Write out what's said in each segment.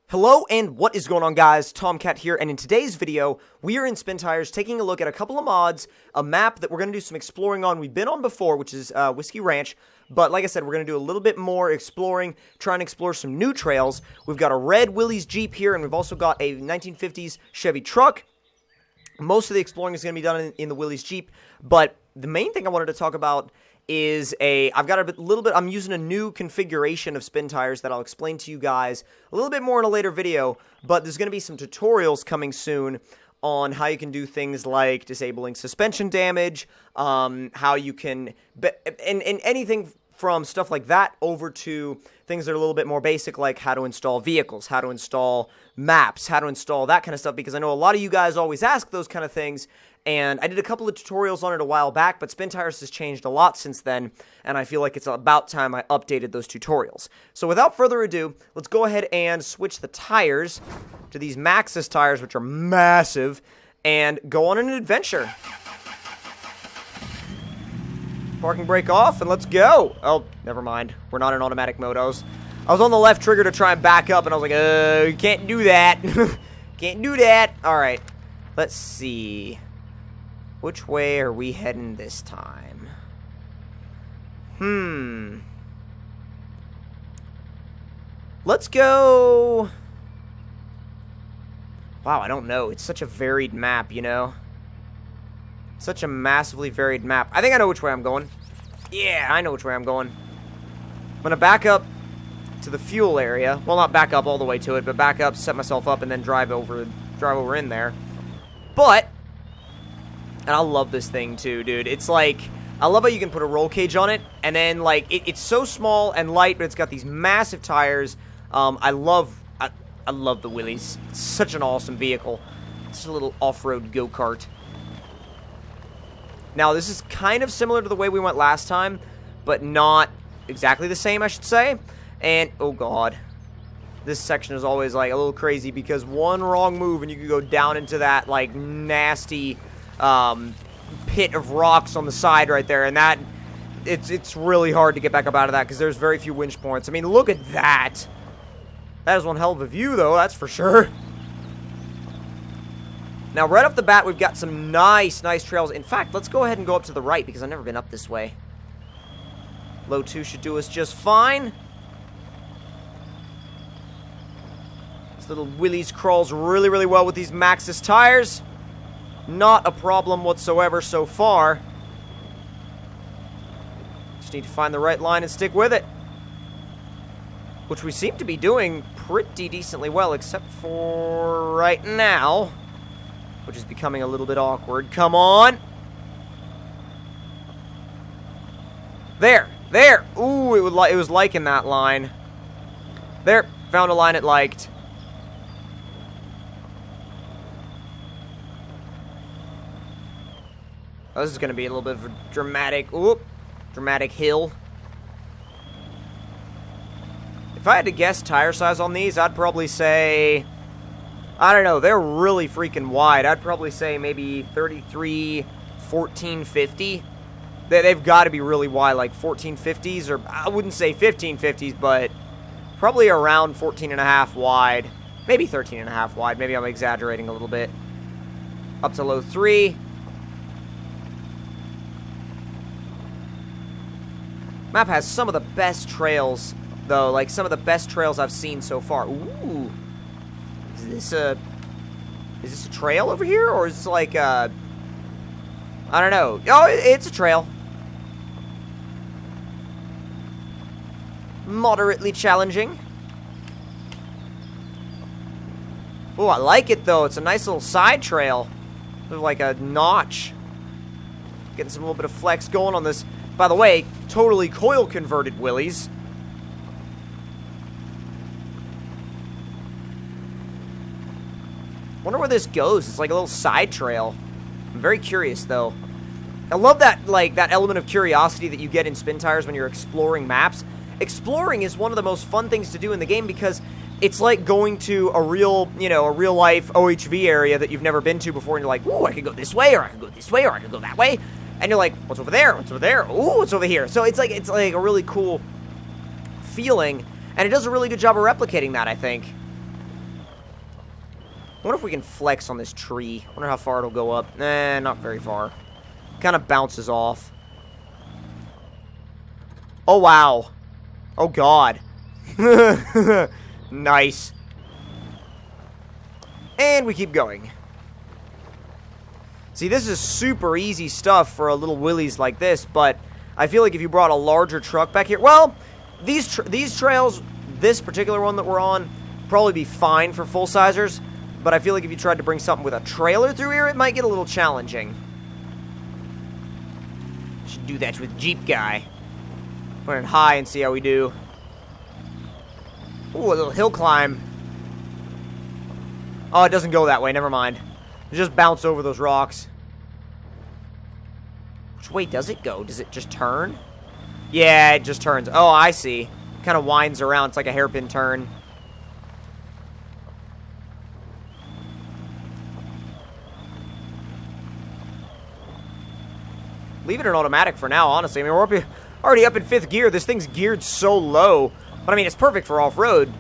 Hello and what is going on, guys? Tomcat here, and in today's video, we are in Spintires taking a look at a couple of mods, a map that we're going to do some exploring on. We've been on before, which is Whiskey Ranch, but like I said, we're going to do a little bit more exploring, trying to explore some new trails. We've got a red Willys Jeep here, and we've also got a 1950s Chevy truck. Most of the exploring is going to be done in the Willys Jeep, but the main thing I wanted to talk about is I'm using a new configuration of Spintires that I'll explain to you guys a little bit more in a later video, but there's going to be some tutorials coming soon on how you can do things like disabling suspension damage, how you can, and anything from stuff like that over to things that are a little bit more basic, like how to install vehicles, how to install maps, how to install that kind of stuff, because I know a lot of you guys always ask those kind of things, and I did a couple of tutorials on it a while back, but Spintires has changed a lot since then, and I feel like it's about time I updated those tutorials. So without further ado, let's go ahead and switch the tires to these Maxxis tires, which are massive, and go on an adventure. Parking brake off, and let's go. Oh, never mind. We're not in automatic mode. I was on the left trigger to try and back up, and I was like, you can't do that. Can't do that. All right. Let's see. Which way are we heading this time? Let's go. Wow, I don't know. It's such a varied map, you know? Such a massively varied map. I think I know which way I'm going. Yeah, I know which way I'm going. I'm going to back up to the fuel area. Well, not back up all the way to it, but back up, set myself up, and then drive over in there. But, and I love this thing too, dude. It's like, I love how you can put a roll cage on it, and then, like, it's so small and light, but it's got these massive tires. I love the Willys. It's such an awesome vehicle. It's a little off-road go-kart. Now, this is kind of similar to the way we went last time, but not exactly the same, I should say. And, oh god, this section is always, like, a little crazy because one wrong move and you could go down into that, like, nasty pit of rocks on the side right there. And that, it's really hard to get back up out of that because there's very few winch points. I mean, look at that. That is one hell of a view, though, that's for sure. Now, right off the bat, we've got some nice trails. In fact, let's go ahead and go up to the right, because I've never been up this way. Low 2 should do us just fine. This little Willys crawls really well with these Maxxis tires. Not a problem whatsoever so far. Just need to find the right line and stick with it. Which we seem to be doing pretty decently well, except for right now, which is becoming a little bit awkward. Come on. There. Ooh, it was liking that line. There. Found a line it liked. Oh, this is going to be a little bit of a dramatic hill. If I had to guess tire size on these, I'd probably say, I don't know, they're really freaking wide. I'd probably say maybe 33, 1450. They've got to be really wide, like 1450s, or I wouldn't say 1550s, but probably around 14.5 wide. Maybe 13.5 wide. Maybe I'm exaggerating a little bit. Up to low 3. Map has some of the best trails, though, like some of the best trails I've seen so far. Ooh. Is this a trail over here, or is it like I don't know. Oh, it's a trail. Moderately challenging. Oh, I like it though. It's a nice little side trail with like a notch. Getting some little bit of flex going on this. By the way, totally coil converted Willys. Wonder where this goes. It's like a little side trail. I'm very curious, though. I love that, like, that element of curiosity that you get in Spintires when you're exploring maps. Exploring is one of the most fun things to do in the game because it's like going to a real, you know, a real-life OHV area that you've never been to before, and you're like, ooh, I could go this way, or I could go this way, or I could go that way. And you're like, what's over there? What's over there? Ooh, what's over here? So it's like a really cool feeling, and it does a really good job of replicating that, I think. I wonder if we can flex on this tree. I wonder how far it'll go up. Nah, not very far. Kind of bounces off. Oh, wow. Oh, God. Nice. And we keep going. See, this is super easy stuff for a little Willys like this, but I feel like if you brought a larger truck back here... Well, these trails, this particular one that we're on, probably be fine for full-sizers, but I feel like if you tried to bring something with a trailer through here, it might get a little challenging. Should do that with Jeep guy. Put it high and see how we do. Ooh, a little hill climb. Oh, it doesn't go that way. Never mind. Just bounce over those rocks. Which way does it go? Does it just turn? Yeah, it just turns. Oh, I see. Kind of winds around. It's like a hairpin turn. Leave it in automatic for now, honestly. I mean, we're already up in 5th gear. This thing's geared so low. But, I mean, it's perfect for off-road.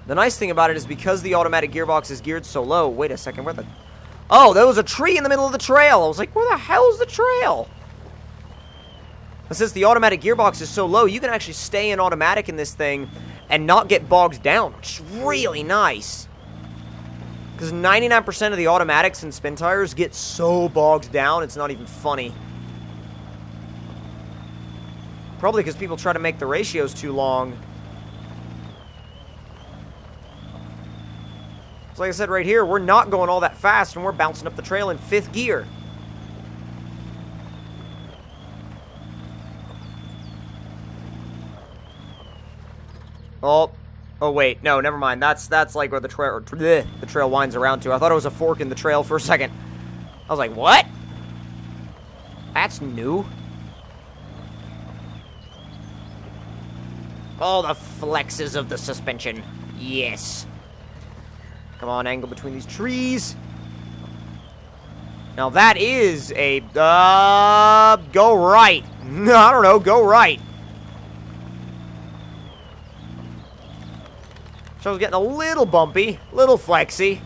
The nice thing about it is because the automatic gearbox is geared so low... Wait a second, where the... Oh, there was a tree in the middle of the trail. I was like, where the hell is the trail? And since the automatic gearbox is so low, you can actually stay in automatic in this thing and not get bogged down, which is really nice. Because 99% of the automatics in spin tires get so bogged down, it's not even funny. Probably because people try to make the ratios too long. So like I said right here, we're not going all that fast, and we're bouncing up the trail in 5th gear. Oh, wait, no, never mind. That's like where the trail winds around to. I thought it was a fork in the trail for a second. I was like, what? That's new. Oh, the flexes of the suspension. Yes. Come on, angle between these trees. Now that is a, go right. No, I don't know, go right. So I was getting a little bumpy, little flexy.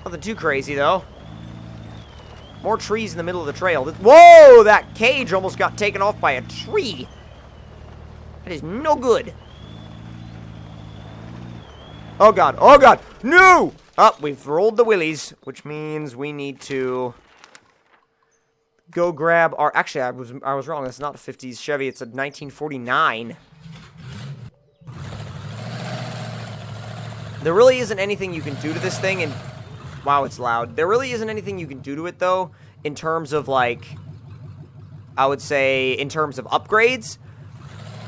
Nothing too crazy, though. More trees in the middle of the trail. Whoa, that cage almost got taken off by a tree. That is no good. Oh, God. Oh, God. No! Oh, we've rolled the Willys, which means we need to go grab our... Actually, I was wrong. It's not a 50s Chevy. It's a 1949. There really isn't anything you can do to this thing, and... Wow, it's loud. There really isn't anything you can do to it, though, in terms of, like... I would say, in terms of upgrades.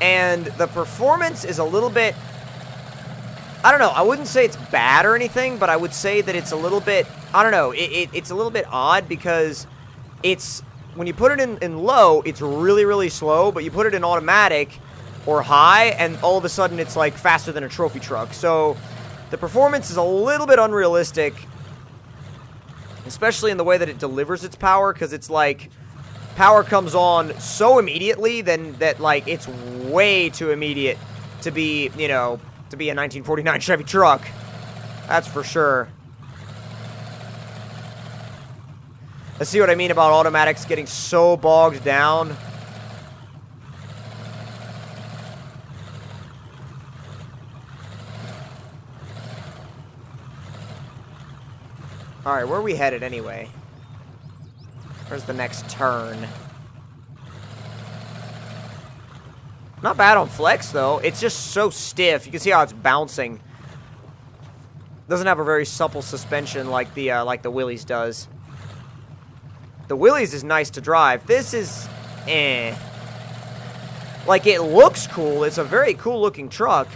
And the performance is a little bit... I don't know, I wouldn't say it's bad or anything, but I would say that it's a little bit, I don't know, it's a little bit odd because it's, when you put it in low, it's really, really slow, but you put it in automatic or high, and all of a sudden it's like faster than a trophy truck. So the performance is a little bit unrealistic, especially in the way that it delivers its power, because it's like, power comes on so immediately then that, like, it's way too immediate to be, you know, to be a 1949 Chevy truck. That's for sure. Let's see what I mean about automatics getting so bogged down. Alright, where are we headed anyway? Where's the next turn? Not bad on flex, though. It's just so stiff. You can see how it's bouncing. Doesn't have a very supple suspension like the Willys does. The Willys is nice to drive. This is, eh. Like, it looks cool. It's a very cool-looking truck.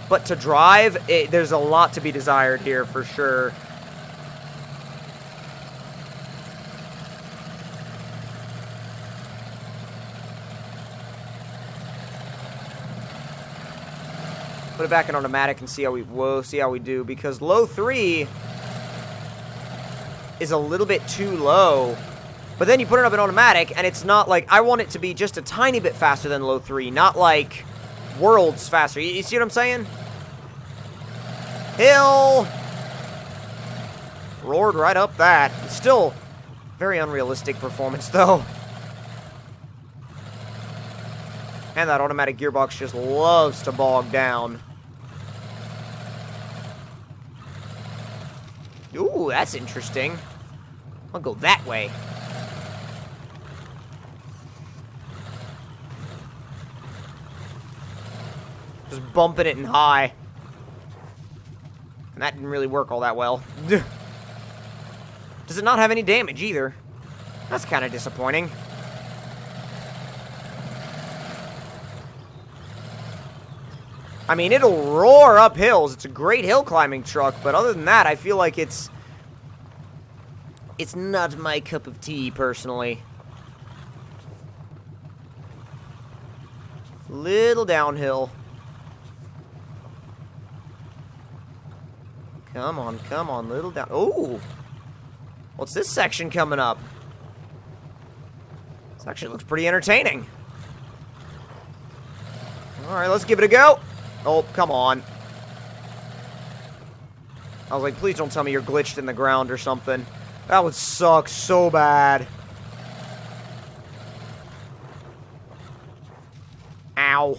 But to drive, there's a lot to be desired here, for sure. Put it back in automatic and see how we do, because low 3 is a little bit too low. But then you put it up in automatic, and it's not like, I want it to be just a tiny bit faster than low 3, not like worlds faster. You see what I'm saying? Hill! Roared right up that. Still, very unrealistic performance, though. And that automatic gearbox just loves to bog down. Ooh, that's interesting. I'll go that way. Just bumping it in high. And that didn't really work all that well. Does it not have any damage either? That's kind of disappointing. I mean, it'll roar up hills. It's a great hill climbing truck, but other than that, I feel like it's not my cup of tea, personally. Little downhill. Come on, little down. Ooh! What's this section coming up? This actually looks pretty entertaining. Alright, let's give it a go. Oh, come on. I was like, please don't tell me you're glitched in the ground or something. That would suck so bad. Ow.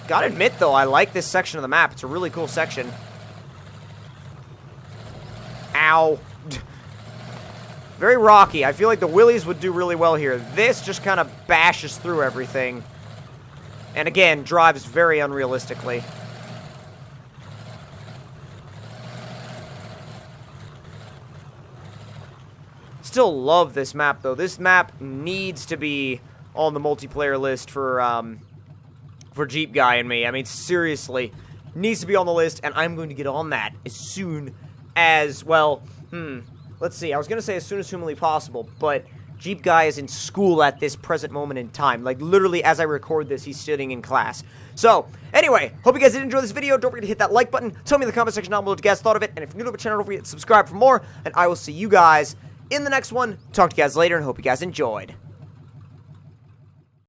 Gotta admit, though, I like this section of the map. It's a really cool section. Ow. Very rocky. I feel like the wheelies would do really well here. This just kind of bashes through everything. And again, drives very unrealistically. Still love this map, though. This map needs to be on the multiplayer list for Jeep Guy and me. I mean, seriously, needs to be on the list, and I'm going to get on that as soon as, well, let's see. I was going to say as soon as humanly possible, but Jeep Guy is in school at this present moment in time. Like, literally, as I record this, he's sitting in class. So, anyway, hope you guys did enjoy this video. Don't forget to hit that like button. Tell me in the comment section down below what you guys thought of it. And if you're new to the channel, don't forget to subscribe for more. And I will see you guys in the next one. Talk to you guys later, and hope you guys enjoyed.